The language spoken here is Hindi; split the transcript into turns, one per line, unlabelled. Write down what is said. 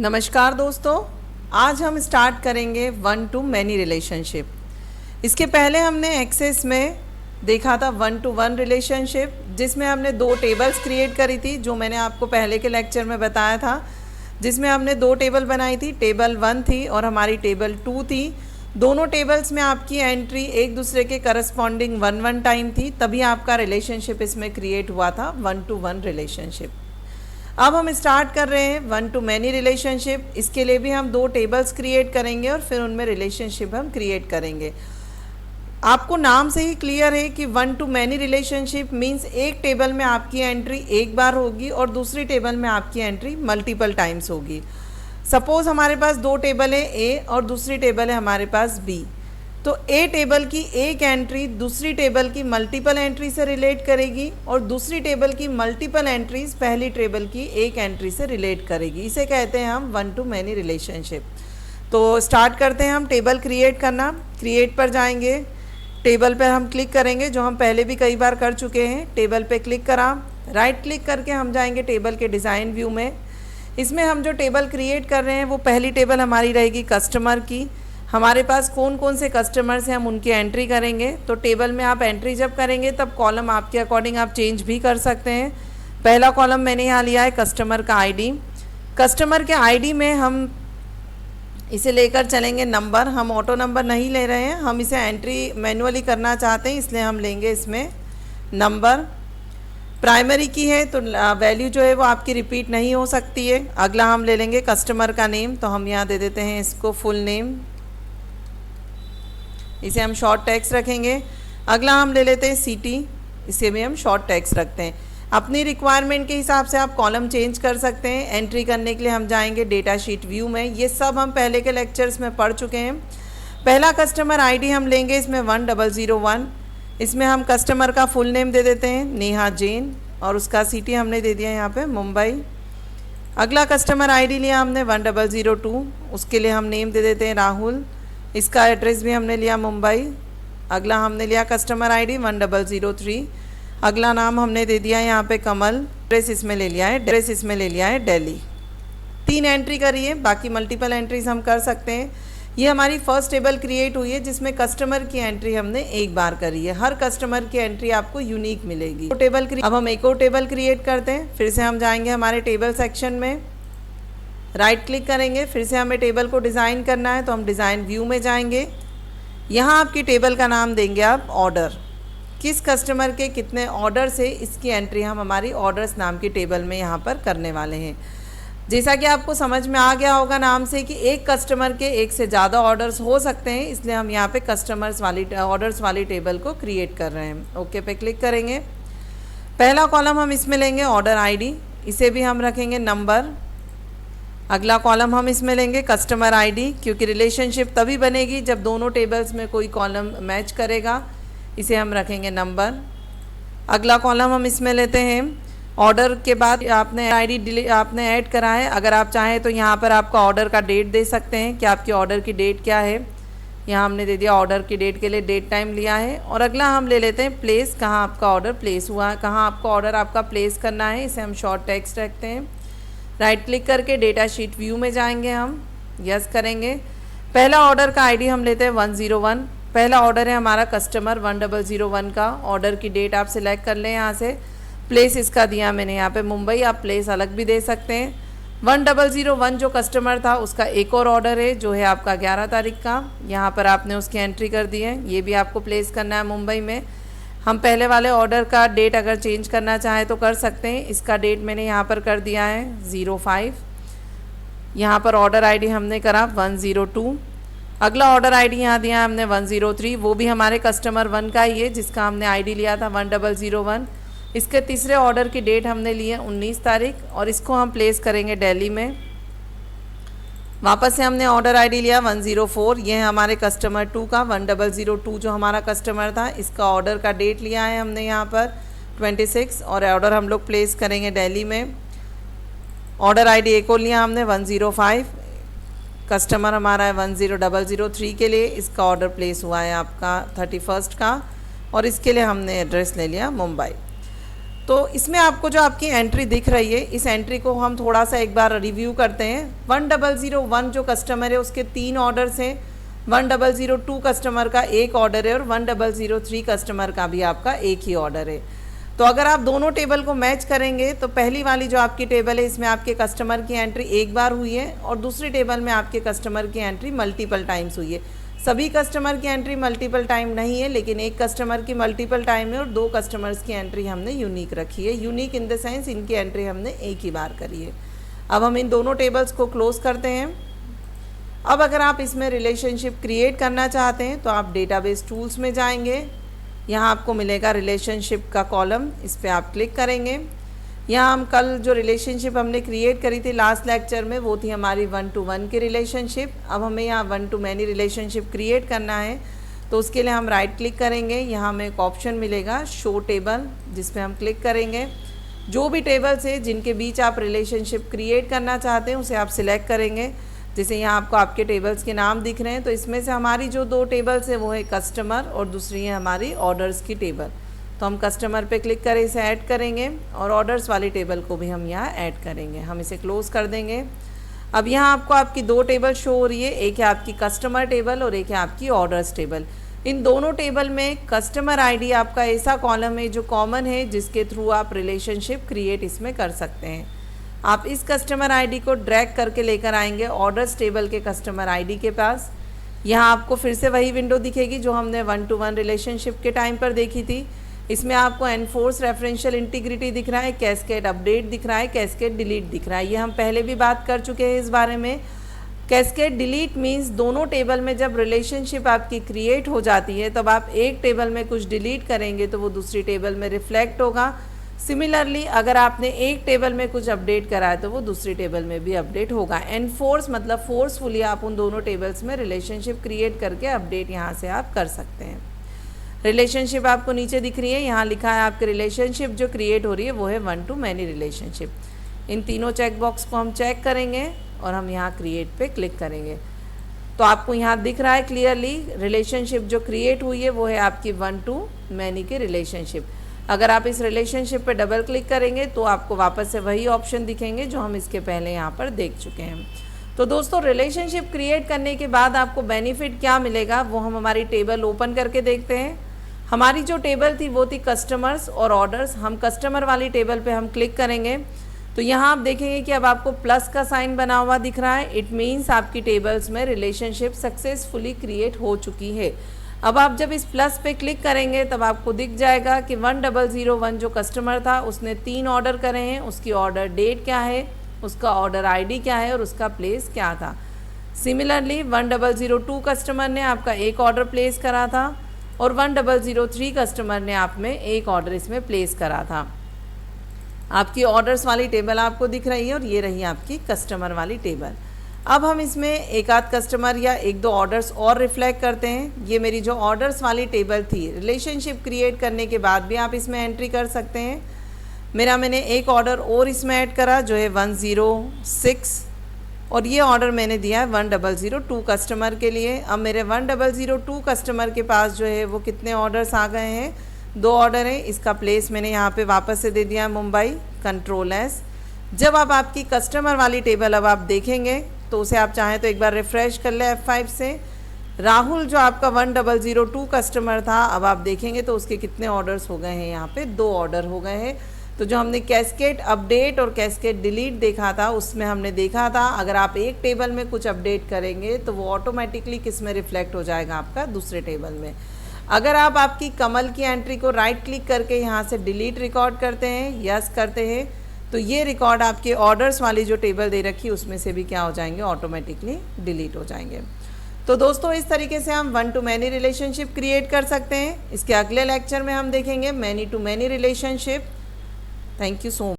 नमस्कार दोस्तों, आज हम स्टार्ट करेंगे वन टू मैनी रिलेशनशिप। इसके पहले हमने एक्सेस में देखा था वन टू वन रिलेशनशिप, जिसमें हमने दो टेबल्स क्रिएट करी थी, जो मैंने आपको पहले के लेक्चर में बताया था, जिसमें हमने दो टेबल बनाई थी। टेबल 1 थी और हमारी टेबल 2 थी। दोनों टेबल्स में आपकी एंट्री एक दूसरे के करस्पॉन्डिंग 1 टाइम थी, तभी आपका रिलेशनशिप इसमें क्रिएट हुआ था, वन टू वन रिलेशनशिप। अब हम स्टार्ट कर रहे हैं वन टू मैनी रिलेशनशिप। इसके लिए भी हम दो टेबल्स क्रिएट करेंगे और फिर उनमें रिलेशनशिप हम क्रिएट करेंगे। आपको नाम से ही क्लियर है कि one two many relationship means एक टेबल में आपकी एंट्री एक बार होगी और दूसरी टेबल में आपकी एंट्री मल्टीपल टाइम्स होगी। सपोज़ हमारे पास दो टेबल है ए और दूसरी टेबल है हमारे पास बी, तो ए टेबल की एक एंट्री दूसरी टेबल की मल्टीपल एंट्री से रिलेट करेगी और दूसरी टेबल की मल्टीपल एंट्रीज पहली टेबल की एक एंट्री से रिलेट करेगी। इसे कहते हैं हम वन टू मैनी रिलेशनशिप। तो स्टार्ट करते हैं हम टेबल क्रिएट करना। क्रिएट पर जाएंगे, टेबल पर हम क्लिक करेंगे, जो हम पहले भी कई बार कर चुके हैं। टेबल पे क्लिक करा, राइट क्लिक करके हम जाएंगे टेबल के डिज़ाइन व्यू में। इसमें हम जो टेबल क्रिएट कर रहे हैं वो पहली टेबल हमारी रहेगी कस्टमर की। हमारे पास कौन कौन से कस्टमर्स हैं हम उनकी एंट्री करेंगे। तो टेबल में आप एंट्री जब करेंगे तब कॉलम आपके अकॉर्डिंग आप चेंज भी कर सकते हैं। पहला कॉलम मैंने यहाँ लिया है कस्टमर का आईडी। कस्टमर के आईडी में हम इसे लेकर चलेंगे नंबर। हम ऑटो नंबर नहीं ले रहे हैं, हम इसे एंट्री मैनुअली करना चाहते हैं, इसलिए हम लेंगे इसमें नंबर। प्राइमरी की है तो वैल्यू जो है वो आपकी रिपीट नहीं हो सकती है। अगला हम ले लेंगे कस्टमर का नेम, तो हम यहाँ दे देते हैं इसको फुल नेम, इसे हम शॉर्ट टेक्स्ट रखेंगे। अगला हम ले लेते हैं सिटी, इसे भी हम शॉर्ट टेक्स्ट रखते हैं। अपनी रिक्वायरमेंट के हिसाब से आप कॉलम चेंज कर सकते हैं। एंट्री करने के लिए हम जाएंगे डेटा शीट व्यू में। ये सब हम पहले के लेक्चर्स में पढ़ चुके हैं। पहला कस्टमर आईडी हम लेंगे इसमें 1001। इसमें हम कस्टमर का फुल नेम दे देते हैं नेहा जैन और उसका सिटी हमने दे दिया यहाँ पे मुंबई। अगला कस्टमर आईडी लिया हमने 1002, उसके लिए हम नेम दे देते हैं राहुल। इसका एड्रेस भी हमने लिया मुंबई। अगला हमने लिया कस्टमर आईडी 1003। अगला नाम हमने दे दिया यहाँ पे कमल। एड्रेस इसमें ले लिया है दिल्ली। 3 एंट्री करिए, बाकी मल्टीपल एंट्रीज हम कर सकते हैं। ये हमारी फर्स्ट टेबल क्रिएट हुई है जिसमें कस्टमर की एंट्री हमने एक बार करी है। हर कस्टमर की एंट्री आपको यूनिक मिलेगी। अब हम एक और टेबल क्रिएट करते हैं। फिर से हम जाएंगे हमारे टेबल सेक्शन में, राइट क्लिक करेंगे। फिर से हमें टेबल को डिज़ाइन करना है तो हम डिज़ाइन व्यू में जाएंगे। यहाँ आपकी टेबल का नाम देंगे आप ऑर्डर। किस कस्टमर के कितने ऑर्डर से इसकी एंट्री हम हमारी ऑर्डर्स नाम की टेबल में यहाँ पर करने वाले हैं। जैसा कि आपको समझ में आ गया होगा नाम से कि एक कस्टमर के एक से ज़्यादा ऑर्डर्स हो सकते हैं, इसलिए हम यहाँ पे ऑर्डर्स वाली टेबल को क्रिएट कर रहे हैं। ओके पे क्लिक करेंगे। पहला कॉलम हम इसमें लेंगे ऑर्डर आईडी, इसे भी हम रखेंगे नंबर। अगला कॉलम हम इसमें लेंगे कस्टमर आईडी, क्योंकि रिलेशनशिप तभी बनेगी जब दोनों टेबल्स में कोई कॉलम मैच करेगा, इसे हम रखेंगे नंबर। अगला कॉलम हम इसमें लेते हैं ऑर्डर के बाद आपने आईडी आपने ऐड करा है। अगर आप चाहें तो यहाँ पर आपका ऑर्डर का डेट दे सकते हैं कि आपकी ऑर्डर की डेट क्या है। यहाँ हमने दे दिया ऑर्डर की डेट के लिए डेट टाइम लिया है। और अगला हम ले लेते हैं प्लेस, कहाँ आपका ऑर्डर प्लेस हुआ है, कहाँ आपका ऑर्डर आपका प्लेस करना है, इसे हम शॉर्ट टेक्स्ट रखते हैं। राइट क्लिक करके डेटा शीट व्यू में जाएंगे, हम यस करेंगे। पहला ऑर्डर का आईडी हम लेते हैं 101। पहला ऑर्डर है हमारा कस्टमर 1001 का। ऑर्डर की डेट आप सिलेक्ट कर लें यहाँ से। प्लेस इसका दिया मैंने यहाँ पे मुंबई, आप प्लेस अलग भी दे सकते हैं। 1001 जो कस्टमर था उसका एक और ऑर्डर है जो है आपका 11 तारीख का। यहाँ पर आपने उसकी एंट्री कर दी है, ये भी आपको प्लेस करना है मुंबई में। हम पहले वाले ऑर्डर का डेट अगर चेंज करना चाहें तो कर सकते हैं। इसका डेट मैंने यहाँ पर कर दिया है 05। यहाँ पर ऑर्डर आईडी हमने करा 102। अगला ऑर्डर आईडी यहाँ दिया हमने 103, वो भी हमारे कस्टमर 1 का ही है जिसका हमने आईडी लिया था 1001। इसके तीसरे ऑर्डर की डेट हमने ली है 19 तारीख और इसको हम प्लेस करेंगे दिल्ली में। वापस से हमने ऑर्डर आईडी लिया 104, ये है हमारे कस्टमर 2 का। 1002 जो हमारा कस्टमर था इसका ऑर्डर का डेट लिया है हमने यहाँ पर 26 और ऑर्डर हम लोग प्लेस करेंगे दिल्ली में। ऑर्डर आईडी एक और लिया हमने 105, कस्टमर हमारा है 10003 के लिए। इसका ऑर्डर प्लेस हुआ है आपका 31 का और इसके लिए हमने एड्रेस ले लिया मुंबई। तो इसमें आपको जो आपकी एंट्री दिख रही है, इस एंट्री को हम थोड़ा सा एक बार रिव्यू करते हैं। 1001 जो कस्टमर है उसके 3 ऑर्डर्स हैं, 1002 कस्टमर का 1 ऑर्डर है और 1003 कस्टमर का भी आपका 1 ही ऑर्डर है। तो अगर आप दोनों टेबल को मैच करेंगे तो पहली वाली जो आपकी टेबल है इसमें आपके कस्टमर की एंट्री एक बार हुई है और दूसरी टेबल में आपके कस्टमर की एंट्री मल्टीपल टाइम्स हुई है। सभी कस्टमर की एंट्री मल्टीपल टाइम नहीं है, लेकिन एक कस्टमर की मल्टीपल टाइम है और 2 कस्टमर्स की एंट्री हमने यूनिक रखी है। यूनिक इन द सेंस इनकी एंट्री हमने एक ही बार करी है। अब हम इन दोनों टेबल्स को क्लोज करते हैं। अब अगर आप इसमें रिलेशनशिप क्रिएट करना चाहते हैं तो आप डेटाबेस टूल्स में जाएंगे, यहाँ आपको मिलेगा रिलेशनशिप का कॉलम, इस पर आप क्लिक करेंगे। यहाँ हम कल जो रिलेशनशिप हमने क्रिएट करी थी लास्ट लेक्चर में वो थी हमारी 1 to 1 की रिलेशनशिप। अब हमें यहाँ 1 to many रिलेशनशिप क्रिएट करना है तो उसके लिए हम राइट क्लिक करेंगे। यहाँ हमें एक ऑप्शन मिलेगा शो टेबल, जिस पे हम क्लिक करेंगे। जो भी टेबल्स है जिनके बीच आप रिलेशनशिप क्रिएट करना चाहते हैं उसे आप सिलेक्ट करेंगे। जैसे यहाँ आपको आपके टेबल्स के नाम दिख रहे हैं, तो इसमें से हमारी जो 2 टेबल्स है वो है कस्टमर और दूसरी है हमारी ऑर्डर्स की टेबल। तो हम कस्टमर पे क्लिक करें, इसे ऐड करेंगे और ऑर्डर्स वाली टेबल को भी हम यहाँ ऐड करेंगे। हम इसे क्लोज कर देंगे। अब यहाँ आपको आपकी 2 टेबल शो हो रही है, एक है आपकी कस्टमर टेबल और एक है आपकी ऑर्डर्स टेबल। इन दोनों टेबल में कस्टमर आईडी आपका ऐसा कॉलम है जो कॉमन है, जिसके थ्रू आप रिलेशनशिप क्रिएट इसमें कर सकते हैं। आप इस कस्टमर आईडी को ड्रैग करके लेकर आएंगे ऑर्डर्स टेबल के कस्टमर आईडी के पास। यहाँ आपको फिर से वही विंडो दिखेगी जो हमने 1 to 1 रिलेशनशिप के टाइम पर देखी थी। इसमें आपको एनफोर्स रेफरेंशियल इंटीग्रिटी दिख रहा है, कैस्केड अपडेट दिख रहा है, कैस्केड डिलीट दिख रहा है। ये हम पहले भी बात कर चुके हैं इस बारे में। कैस्केड डिलीट मीन्स दोनों टेबल में जब रिलेशनशिप आपकी क्रिएट हो जाती है तब आप एक टेबल में कुछ डिलीट करेंगे तो वो दूसरी टेबल में रिफ्लेक्ट होगा। सिमिलरली अगर आपने एक टेबल में कुछ अपडेट करा है तो वो दूसरी टेबल में भी अपडेट होगा। एनफोर्स मतलब फोर्सफुली आप उन दोनों टेबल्स में रिलेशनशिप क्रिएट करके अपडेट यहाँ से आप कर सकते हैं। रिलेशनशिप आपको नीचे दिख रही है, यहाँ लिखा है आपकी रिलेशनशिप जो क्रिएट हो रही है वो है 1 to many रिलेशनशिप। इन तीनों चेक बॉक्स को हम चेक करेंगे और हम यहाँ क्रिएट पे क्लिक करेंगे तो आपको यहाँ दिख रहा है क्लियरली रिलेशनशिप जो क्रिएट हुई है वो है आपकी 1 to many की रिलेशनशिप। अगर आप इस रिलेशनशिप पे डबल क्लिक करेंगे तो आपको वापस से वही ऑप्शन दिखेंगे जो हम इसके पहले यहाँ पर देख चुके हैं। तो दोस्तों रिलेशनशिप क्रिएट करने के बाद आपको बेनिफिट क्या मिलेगा वो हम हमारी टेबल ओपन करके देखते हैं। हमारी जो टेबल थी वो थी कस्टमर्स और ऑर्डर्स। हम कस्टमर वाली टेबल पे हम क्लिक करेंगे तो यहाँ आप देखेंगे कि अब आपको प्लस का साइन बना हुआ दिख रहा है। इट मीन्स आपकी टेबल्स में रिलेशनशिप सक्सेसफुली क्रिएट हो चुकी है। अब आप जब इस प्लस पे क्लिक करेंगे तब आपको दिख जाएगा कि 1001 जो कस्टमर था उसने 3 ऑर्डर करे हैं, उसकी ऑर्डर डेट क्या है, उसका ऑर्डर आईडी क्या है और उसका प्लेस क्या था। सिमिलरली 1002 कस्टमर ने आपका 1 ऑर्डर प्लेस करा था और 1003 कस्टमर ने आप में 1 ऑर्डर इसमें प्लेस करा था। आपकी ऑर्डर्स वाली टेबल आपको दिख रही है और ये रही आपकी कस्टमर वाली टेबल। अब हम इसमें एक आध कस्टमर या 1-2 ऑर्डर्स और रिफ्लेक्ट करते हैं। ये मेरी जो ऑर्डर्स वाली टेबल थी, रिलेशनशिप क्रिएट करने के बाद भी आप इसमें एंट्री कर सकते हैं। मैंने 1 ऑर्डर और इसमें ऐड करा जो है 106 और ये ऑर्डर मैंने दिया है 1002 कस्टमर के लिए। अब मेरे 1002 कस्टमर के पास जो है वो कितने ऑर्डर्स आ गए हैं, 2 ऑर्डर हैं। इसका प्लेस मैंने यहाँ पे वापस से दे दिया है मुंबई, कंट्रोल एस। जब अब आपकी कस्टमर वाली टेबल अब आप देखेंगे तो उसे आप चाहें तो एक बार रिफ़्रेश कर ले F5 से। राहुल जो आपका 1002 कस्टमर था, अब आप देखेंगे तो उसके कितने ऑर्डर्स हो गए हैं, यहाँ पे 2 ऑर्डर हो गए हैं। तो जो हमने कैस्केड अपडेट और कैस्केड डिलीट देखा था उसमें हमने देखा था अगर आप एक टेबल में कुछ अपडेट करेंगे तो वो ऑटोमेटिकली किस में रिफ्लेक्ट हो जाएगा, आपका दूसरे टेबल में। अगर आप आपकी कमल की एंट्री को राइट क्लिक करके यहाँ से डिलीट रिकॉर्ड करते हैं, यस करते हैं, तो ये रिकॉर्ड आपके ऑर्डर्स वाली जो टेबल दे रखी है उसमें से भी क्या हो जाएंगे, ऑटोमेटिकली डिलीट हो जाएंगे। तो दोस्तों इस तरीके से हम 1 to many रिलेशनशिप क्रिएट कर सकते हैं। इसके अगले लेक्चर में हम देखेंगे many to many relationship. Thank you so much.